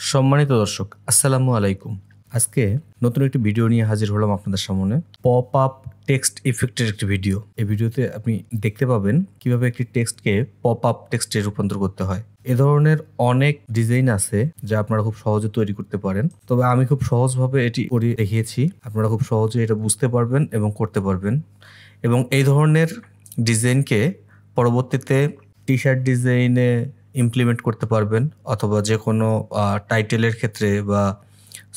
সম্মানিত দর্শক, আসসালামু আলাইকুম। আজকে নতুন একটি ভিডিও নিয়ে হাজির হলাম আপনাদের সামনে। পপ আপ টেক্সট ইফেক্টের একটি ভিডিও। এই ভিডিওতে আপনি দেখতে পাবেন কিভাবে একটি টেক্সটকে পপ আপ টেক্সটে রূপান্তর করতে হয়। এ ধরনের অনেক ডিজাইন আছে যা আপনারা খুব সহজে তৈরি করতে পারেন, তবে আমি খুব সহজভাবে এটি করে দেখিয়েছি। আপনারা খুব সহজে এটা বুঝতে পারবেন এবং করতে পারবেন, এবং এই ধরনের ডিজাইনকে পরবর্তীতে টি শার্ট ডিজাইনে ইমপ্লিমেন্ট করতে পারবেন, অথবা যে কোনো টাইটেলের ক্ষেত্রে বা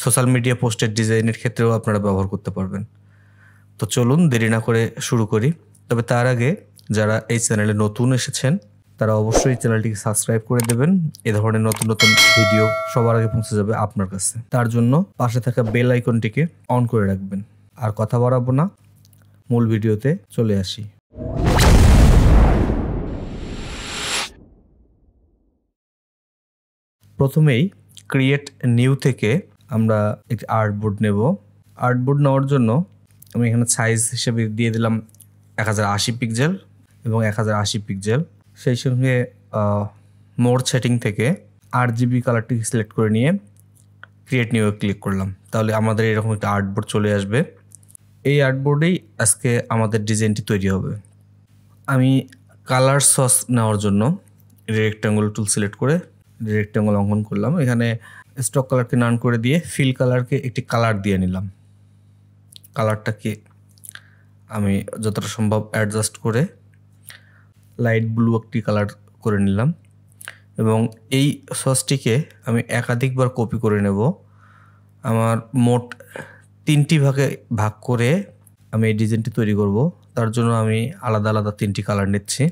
সোশ্যাল মিডিয়া পোস্টের ডিজাইনের ক্ষেত্রেও আপনারা ব্যবহার করতে পারবেন। তো চলুন দেরি না করে শুরু করি। তবে তার আগে যারা এই চ্যানেলে নতুন এসেছেন তারা অবশ্যই চ্যানেলটিকে সাবস্ক্রাইব করে দেবেন। এ ধরনের নতুন নতুন ভিডিও সবার আগে পৌঁছে যাবে আপনার কাছে। তার জন্য পাশে থাকা বেল আইকনটিকে অন করে রাখবেন। আর কথা বাড়াবো না, মূল ভিডিওতে চলে আসি। প্রথমেই ক্রিয়েট নিউ থেকে আমরা একটি আর্টবোর্ড নেব। আর্টবোর্ড নেওয়ার জন্য আমি এখানে সাইজ হিসেবে দিয়ে দিলাম 1080 পিক্সেল এবং 1080 পিক্সেল। সেই সঙ্গে মোড সেটিং থেকে RGB কালারটি সিলেক্ট করে নিয়ে ক্রিয়েট নিউ ক্লিক করলাম। তাহলে আমাদের এরকম একটা আর্টবোর্ড চলে আসবে। এই আর্টবোর্ডেই আজকে আমাদের ডিজাইনটি তৈরি হবে। আমি কালার সস নেওয়ার জন্য রেক্ট্যাঙ্গল টুল সিলেক্ট করে রেক্ট্যাঙ্গল অঙ্কন করলাম। এখানে স্টক কালারকে নান করে দিয়ে ফিল কালারকে একটি কালার দিয়ে নিলাম। কালারটাকে আমি যতটা সম্ভব অ্যাডজাস্ট করে লাইট ব্লু একটি কালার করে নিলাম, এবং এই সসটিকে আমি একাধিকবার কপি করে নেব। আমার মোট 3টি ভাগে ভাগ করে আমি এই ডিজাইনটি তৈরি করব। তার জন্য আমি আলাদা আলাদা 3টি কালার নিচ্ছি,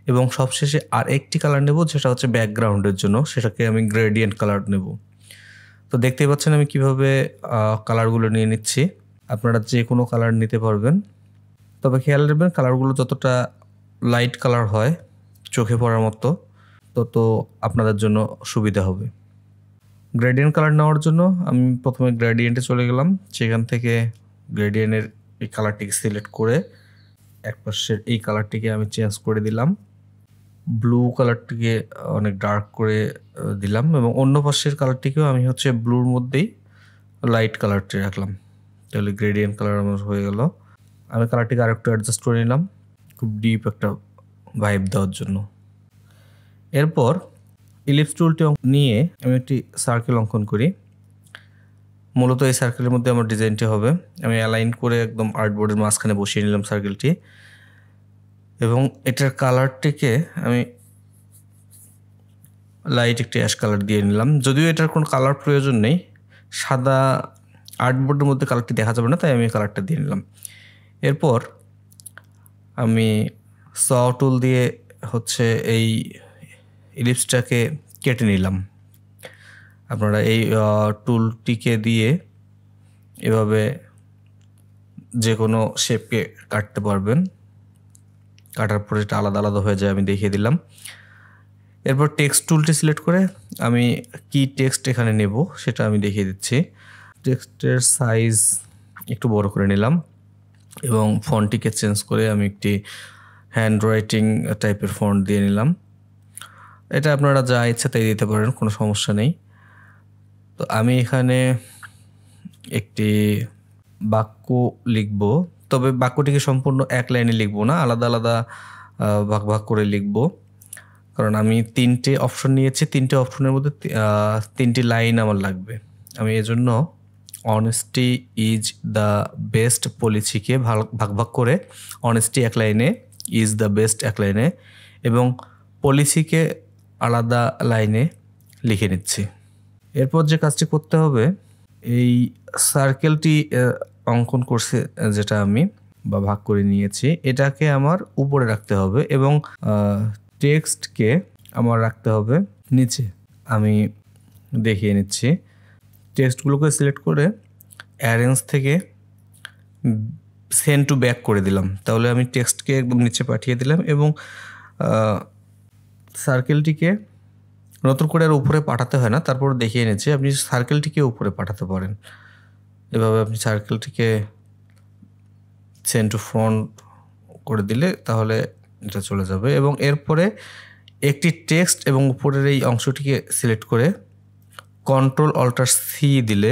এবং সবশেষে আর একটি কালার নেব যেটা হচ্ছে ব্যাকগ্রাউন্ডের জন্য, সেটাকে আমি গ্রেডিয়েন্ট কালার নেব। তো দেখতেই পাচ্ছেন আমি কিভাবে কালারগুলো নিয়ে নিচ্ছি। আপনারা যে কোনো কালার নিতে পারবেন, তবে খেয়াল রাখবেন কালারগুলো যতটা লাইট কালার হয় চোখে পড়ার মতো, তত আপনাদের জন্য সুবিধা হবে। গ্রেডিয়েন্ট কালার নেওয়ার জন্য আমি প্রথমে গ্রেডিয়েন্টে চলে গেলাম। সেখান থেকে গ্রেডিয়েন্টের এই কালারটিকে সিলেক্ট করে একপাশের এই কালারটিকে আমি চেঞ্জ করে দিলাম, ব্লু কালারটিকে অনেক ডার্ক করে দিলাম, এবং অন্য পাশের কালারটিকেও আমি ব্লুর মধ্যেই লাইট কালারটি রাখলাম। তাহলে গ্রেডিয়েন্ট কালার আমার হয়ে গেল। আমি কালারটিকে আরেকটু অ্যাডজাস্ট করে নিলাম খুব ডিপ একটা ভাইব দেওয়ার জন্য। এরপর ইলিপস টুলটি নিয়ে আমি একটি সার্কেল অঙ্কন করি। মূলত এই সার্কেলের মধ্যে আমার ডিজাইনটি হবে। আমি অ্যালাইন করে একদম আর্টবোর্ডের মাঝখানে বসিয়ে নিলাম সার্কেলটি, এবং এটার কালারটিকে আমি লাইট একটি অ্যাশ কালার দিয়ে নিলাম। যদিও এটার কোনো কালার প্রয়োজন নেই, সাদা আর্টবোর্ডের মধ্যে কালারটি দেখা যাবে না, তাই আমি কালারটা দিয়ে নিলাম। এরপর আমি স টুল দিয়ে এই ইলিপসটাকে কেটে নিলাম। আপনারা এই টুলটিকে দিয়ে এভাবে যে কোনো শেপকে কাটতে পারবেন। কাটার পরে এটা আলাদা আলাদা হয়ে যায়, আমি দেখিয়ে দিলাম। এরপর টেক্সট টুলটি সিলেক্ট করে আমি কি টেক্সট এখানে নেব সেটা আমি দেখিয়ে দিচ্ছি। টেক্সটের সাইজ একটু বড় করে নিলাম, এবং ফন্টটিকে চেঞ্জ করে আমি একটি হ্যান্ড রাইটিং টাইপের ফন্ট দিয়ে নিলাম। এটা আপনারা যা ইচ্ছা তাই দিতে পারেন, কোনো সমস্যা নেই। তো আমি এখানে একটি বাক্য লিখব, তবে বাক্যটিকে সম্পূর্ণ এক লাইনে লিখব না, আলাদা আলাদা ভাগ ভাগ করে লিখব। কারণ আমি 3টে অপশন নিয়েছি, 3টে অপশনের মধ্যে 3টি লাইন আমার লাগবে। আমি এজন্য অনেস্টি ইজ দ্য বেস্ট পলিসিকে ভাগ ভাগ করে অনেস্টি এক লাইনে, ইজ দ্য বেস্ট এক লাইনে, এবং পলিসিকে আলাদা লাইনে লিখে নিচ্ছি। এরপর যে কাজটি করতে হবে, এই সার্কেলটি অঙ্কন করছে যেটা আমি বা ভাগ করে নিয়েছি, এটাকে আমার উপরে রাখতে হবে, এবং টেক্সটকে আমার রাখতে হবে নিচে। আমি দেখিয়ে নিচ্ছি। টেক্সটগুলোকে সিলেক্ট করে অ্যারেঞ্জ থেকে সেন্ড টু ব্যাক করে দিলাম। তাহলে আমি টেক্সটকে একদম নিচে পাঠিয়ে দিলাম, এবং সার্কেলটিকে নতুন করে আর উপরে পাঠাতে হয় না। তারপর দেখিয়ে নিচ্ছি, আপনি সার্কেলটিকে উপরে পাঠাতে পারেন। এভাবে আপনি সার্কেলটিকে সেন্ড টু ফ্রন্ট করে দিলে তাহলে এটা চলে যাবে। এবং এরপরে একটি টেক্সট এবং উপরের এই অংশটিকে সিলেক্ট করে কন্ট্রোল অল্টার সি দিলে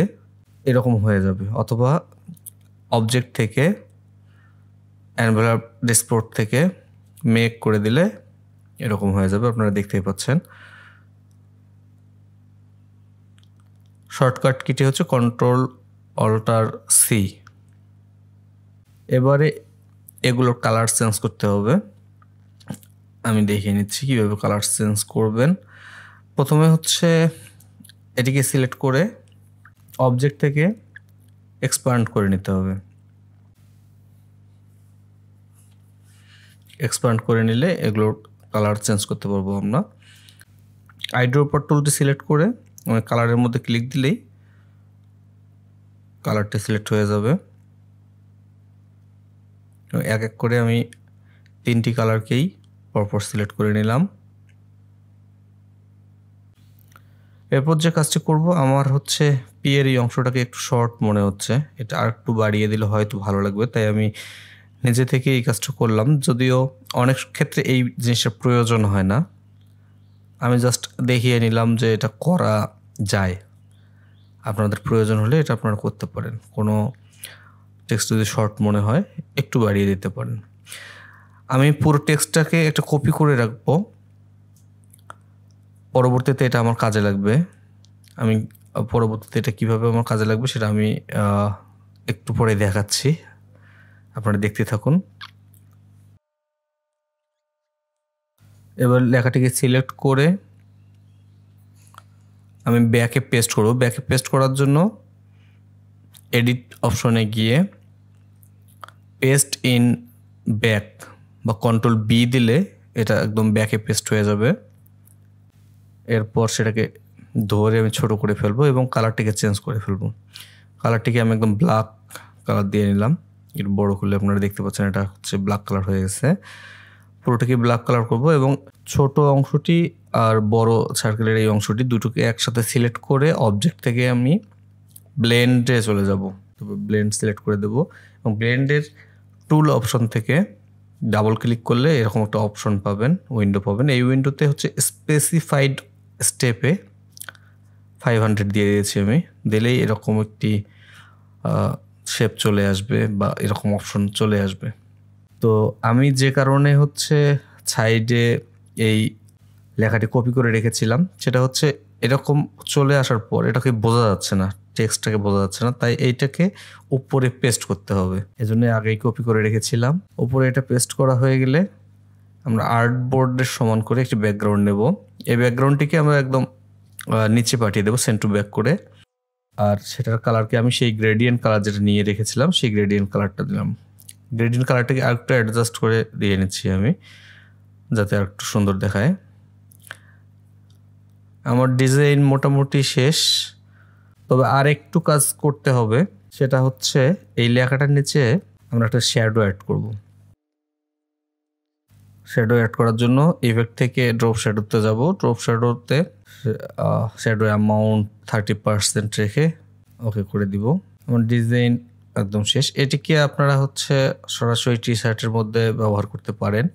এরকম হয়ে যাবে, অথবা অবজেক্ট থেকে এনভেলপ ডিসপোর্ট থেকে মেক করে দিলে এরকম হয়ে যাবে, আপনারা দেখতেই পাচ্ছেন। শর্টকাট কিটি হচ্ছে কন্ট্রোল অল্টার সি। এবারে এগুলোর কালার চেঞ্জ করতে হবে, আমি দেখিয়ে নিচ্ছি কীভাবে কালার চেঞ্জ করবেন। প্রথমে হচ্ছে এটিকে সিলেক্ট করে অবজেক্ট থেকে এক্সপ্যান্ড করে নিতে হবে। এক্সপ্যান্ড করে নিলে এগুলোর কালার চেঞ্জ করতে পারবো আমরা। আইড্রপার টুলটি সিলেক্ট করে কালারের মধ্যে ক্লিক দিলেই কালারটি সিলেক্ট হয়ে যাবে। এক এক করে আমি 3টি কালারকেই পরপর সিলেক্ট করে নিলাম। এরপর যে কাজটি করব, আমার হচ্ছে পি এর এই অংশটাকে একটু শর্ট মনে হচ্ছে, এটা আর একটু বাড়িয়ে দিলে হয়তো ভালো লাগবে, তাই আমি নিজে থেকে এই কাজটা করলাম। যদিও অনেক ক্ষেত্রে এই জিনিসটার প্রয়োজন হয় না, আমি জাস্ট দেখিয়ে নিলাম যে এটা করা যায়। আপনাদের প্রয়োজন হলে এটা আপনারা করতে পারেন। কোনো টেক্সট যদি শর্ট মনে হয় একটু বাড়িয়ে দিতে পারেন। আমি পুরো টেক্সটটাকে একটা কপি করে রাখবো, পরবর্তীতে এটা আমার কাজে লাগবে। আমি পরবর্তীতে এটা কীভাবে আমার কাজে লাগবে সেটা আমি একটু পরে দেখাচ্ছি, আপনারা দেখতে থাকুন। এবার লেখাটিকে সিলেক্ট করে আমি ব্যাকে পেস্ট করব। ব্যাকে পেস্ট করার জন্য এডিট অপশনে গিয়ে পেস্ট ইন ব্যাক বা কন্ট্রোল বি দিলে এটা একদম ব্যাকে পেস্ট হয়ে যাবে। এরপর সেটাকে ধরে আমি ছোট করে ফেলবো এবং কালারটিকে চেঞ্জ করে ফেলবো। কালারটিকে আমি একদম ব্ল্যাক কালার দিয়ে নিলাম, একটু বড় করলে আপনারা দেখতে পাচ্ছেন এটা হচ্ছে ব্ল্যাক কালার হয়ে গেছে। পুরোটাকে ব্ল্যাক কালার করব এবং ছোট অংশটি আর বড় সার্কেলের এই অংশটি দুটোকে একসাথে সিলেক্ট করে অবজেক্ট থেকে আমি ব্লেন্ডে চলে যাব। তারপর ব্লেন্ড সিলেক্ট করে দেব এবং ব্লেন্ডের টুল অপশন থেকে ডাবল ক্লিক করলে এরকম একটা অপশন পাবেন, উইন্ডো পাবেন। এই উইন্ডোতে হচ্ছে স্পেসিফাইড স্টেপে 500 দিয়ে দিয়েছি আমি, দিলেই এরকম একটি শেপ চলে আসবে বা এরকম অপশন চলে আসবে। তো আমি যে কারণে হচ্ছে সাইডে এই লেখাটি কপি করে রেখেছিলাম সেটা হচ্ছে এরকম চলে আসার পর এটাকে বোঝা যাচ্ছে না, টেক্সটটাকে বোঝা যাচ্ছে না, তাই এইটাকে উপরে পেস্ট করতে হবে। এজন্য আগেই কপি করে রেখেছিলাম। উপরে এটা পেস্ট করা হয়ে গেলে আমরা আর্টবোর্ডের সমান করে একটি ব্যাকগ্রাউন্ড নেব। এই ব্যাকগ্রাউন্ডটিকে আমরা একদম নিচে পাঠিয়ে দেবো সেন্ড টু ব্যাক করে, আর সেটার কালারকে আমি সেই গ্রেডিয়েন্ট কালার যেটা নিয়ে রেখেছিলাম সেই গ্রেডিয়েন্ট কালারটা দিলাম। গ্রেডিয়েন্ট কালারটাকে আরেকটু অ্যাডজাস্ট করে দিয়ে নিচ্ছি আমি, যাতে আর একটু সুন্দর দেখায়। আমার ডিজাইন মোটামুটি শেষ, তবে আর একটু কাজ করতে হবে। সেটা হচ্ছে এই লেখাটার নিচে আমরা একটা শ্যাডো অ্যাড করব। শ্যাডো অ্যাড করার জন্য ইফেক্ট থেকে ড্রপ শ্যাডোতে যাব। ড্রপ শ্যাডোতে শ্যাডো অ্যামাউন্ট 30% রেখে ওকে করে দিব। আমার ডিজাইন একদম শেষ। এটিকে আপনারা হচ্ছে সরাসরি টি শার্টের মধ্যে ব্যবহার করতে পারেন,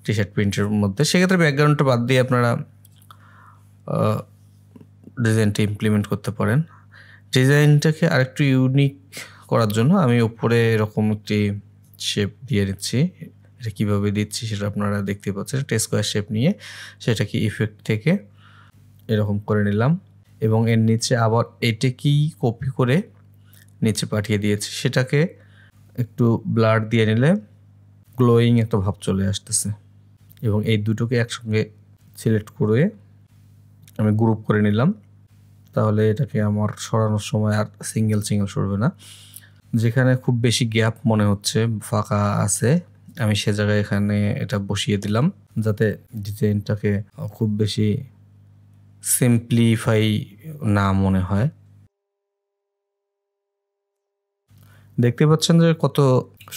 টি শার্ট প্রিন্টের মধ্যে। সেক্ষেত্রে ব্যাকগ্রাউন্ডটা বাদ দিয়ে আপনারা ডিজাইনটা ইমপ্লিমেন্ট করতে পারেন। ডিজাইনটাকে আরেকটু ইউনিক করার জন্য আমি উপরে এরকম একটি শেপ দিয়ে নিচ্ছি। এটা কীভাবে দিচ্ছি সেটা আপনারা দেখতে পাচ্ছেন। একটা স্কোয়ার শেপ নিয়ে সেটাকে ইফেক্ট থেকে এরকম করে নিলাম এবং এর নিচে আবার এটাকেই কপি করে নিচে পাঠিয়ে দিয়েছি। সেটাকে একটু ব্লার দিয়ে নিলে গ্লোয়িং একটা ভাব চলে আসতেছে এবং এই দুটোকে একসঙ্গে সিলেক্ট করে আমি গ্রুপ করে নিলাম। তাহলে এটাকে আমার সরানোর সময় আর সিঙ্গেল সরবে না। যেখানে খুব বেশি গ্যাপ মনে হচ্ছে, ফাঁকা আছে, আমি সে জায়গায় এখানে এটা বসিয়ে দিলাম যাতে ডিজাইনটাকে খুব বেশি সিম্পলিফাই না মনে হয়। দেখতে পাচ্ছেন যে কত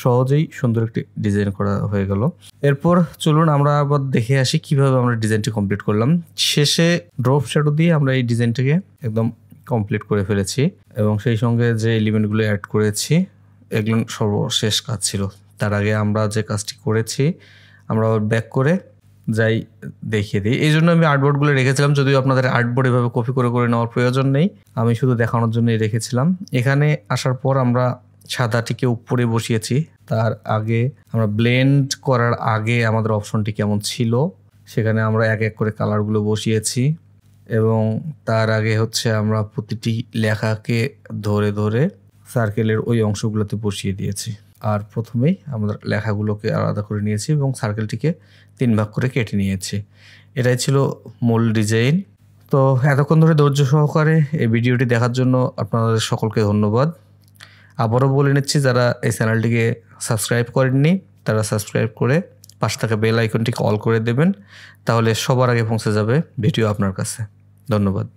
সহজেই সুন্দর একটি ডিজাইন করা হয়ে গেল। এরপর চলুন আমরা আবার দেখে আসি কিভাবে আমরা ডিজাইনটি কমপ্লিট করলাম। শেষে ড্রপ শ্যাডো দিয়ে আমরা এই ডিজাইনটাকে একদম কমপ্লিট করে ফেলেছি এবং সেই সঙ্গে যে এলিমেন্টগুলো অ্যাড করেছি এগুলো সর্বশেষ কাজ ছিল। তার আগে আমরা যে কাজটি করেছি আমরা ব্যাক করে যাই দেখিয়ে দিই। এই জন্য আমি আর্টবোর্ডগুলো রেখেছিলাম, যদিও আপনাদের আর্টবোর্ড এভাবে কপি করে করে নেওয়ার প্রয়োজন নেই, আমি শুধু দেখানোর জন্যই রেখেছিলাম। এখানে আসার পর আমরা সাদাটিকে উপরে বসিয়েছি। তার আগে আমরা ব্লেন্ড করার আগে আমাদের অপশনটি কেমন ছিল সেখানে আমরা এক এক করে কালারগুলো বসিয়েছি, এবং তার আগে হচ্ছে আমরা প্রতিটি লেখাকে ধরে ধরে সার্কেলের ওই অংশগুলোতে বসিয়ে দিয়েছি। আর প্রথমেই আমাদের লেখাগুলোকে আলাদা করে নিয়েছি এবং সার্কেলটিকে 3 ভাগ করে কেটে নিয়েছি। এটাই ছিল মূল ডিজাইন। তো এতক্ষণ ধরে ধৈর্য সহকারে এই ভিডিওটি দেখার জন্য আপনাদের সকলকে ধন্যবাদ। আবারও বলে নিচ্ছি, যারা এই চ্যানেলটিকে সাবস্ক্রাইব করেননি তারা সাবস্ক্রাইব করে পাশে থাকা বেল আইকনটিকে অল করে দেবেন, তাহলে সবার আগে পৌঁছে যাবে ভিডিও আপনার কাছে। ধন্যবাদ।